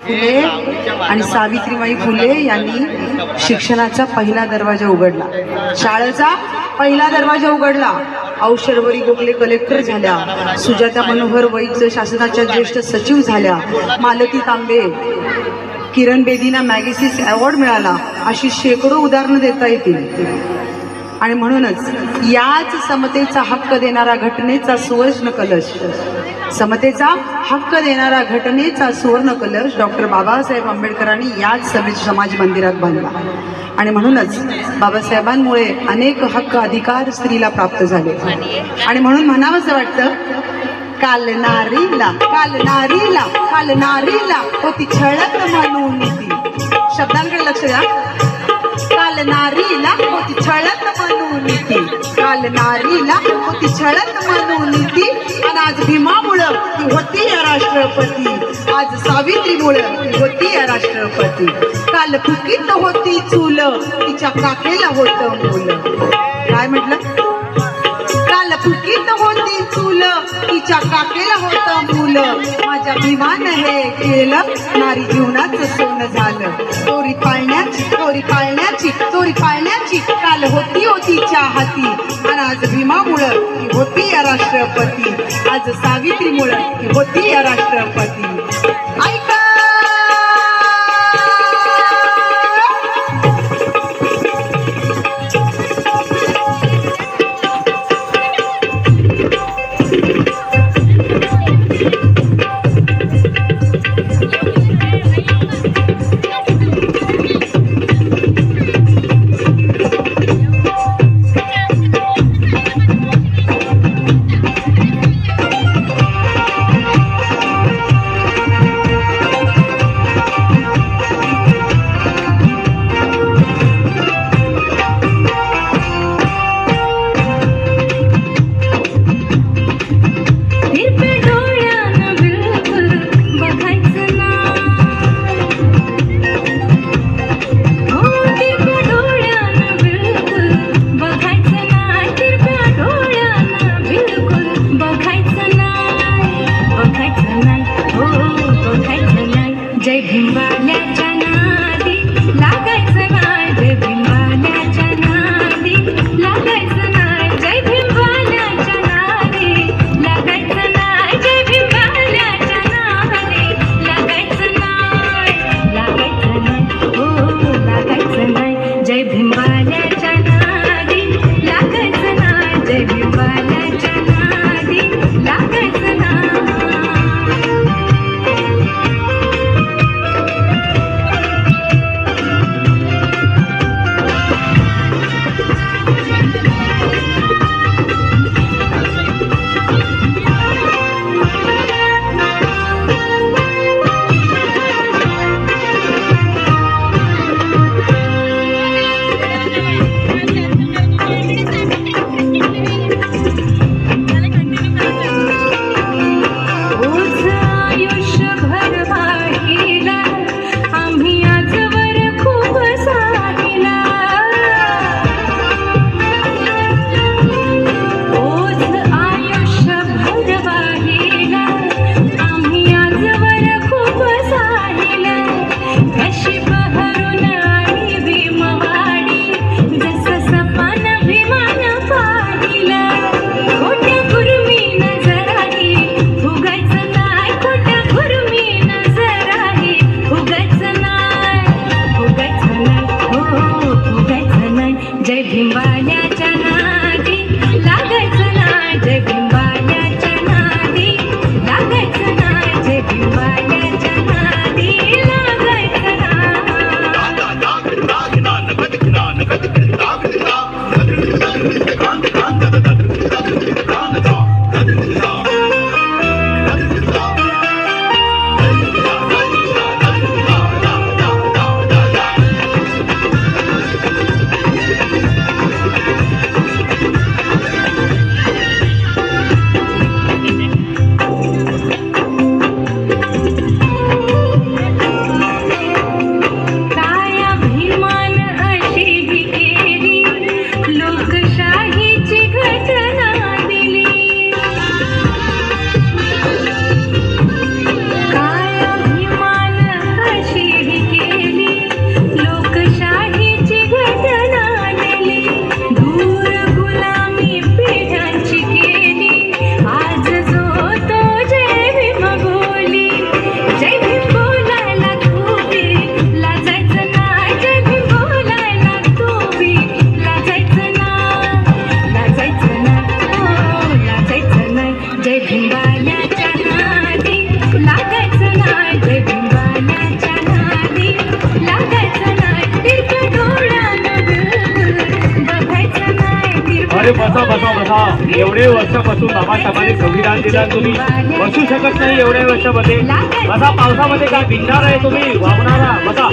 फुले आणि सावित्रीबाई फुले यांनी शिक्षणाचा पहिला दरवाजा उघडला, शाळेचा पहिला दरवाजा उघडला. औषधवरी गोखले कलेक्टर झाल्या, सुजाता मनोहर वैद्य शासनाच्या ज्येष्ठ सचिव झाल्या, मालती तांबे, किरण बेदींना मॅगसेस अवॉर्ड मिळाला. अशी शेकडो उदाहरणं देता येतील. आणि म्हणूनच याच समतेचा हक्क देणारा घटनेचा सुवर्ण कलश, समतेचा हक्क देणारा घटनेचा सुवर्ण कलश डॉक्टर बाबासाहेब आंबेडकरांनी याच समाज मंदिरात बांधला. आणि म्हणूनच बाबासाहेबांमुळे अनेक हक्क अधिकार स्त्रीला प्राप्त झाले. आणि म्हणून म्हणावंसं वाटतं, काल नारीला काल नारीला काल नारीला होती छळत म्हणून ती. शब्दांकडे लक्ष द्या. काल नारीला होती छळत म्हणून ती, काल नारीला होती छळत म्हणून ती. आणि आज भीमामुळं ती होती या राष्ट्रपती, आज सावित्रीमुळं ती होती या राष्ट्रपती. काल फुकीत होती चूल, तिच्या काकेला होतं मूल. काय म्हटलं? काल फुकीत होती चूल, तिच्या काकेला होतं मूल. माझ्या भीमान हे केलं, नारी जीवनाचं सोनं झालं. चोरी पाळण्याची चोरी पाळण्याची चोरी पाळण्याची काल होती तिच्या हाती. आणि आज भीमामुळं ती होती या राष्ट्रपती, आज सावित्रीमुळं ती होती या राष्ट्रपती. ऐका बघा एवढे वर्षापासून बाबासाहेबांनी संविधान दिलं, तुम्ही बसू शकत नाही एवढ्या वर्षामध्ये. बघा पावसामध्ये काय भिजणार आहे तुम्ही, वागणारा बघा.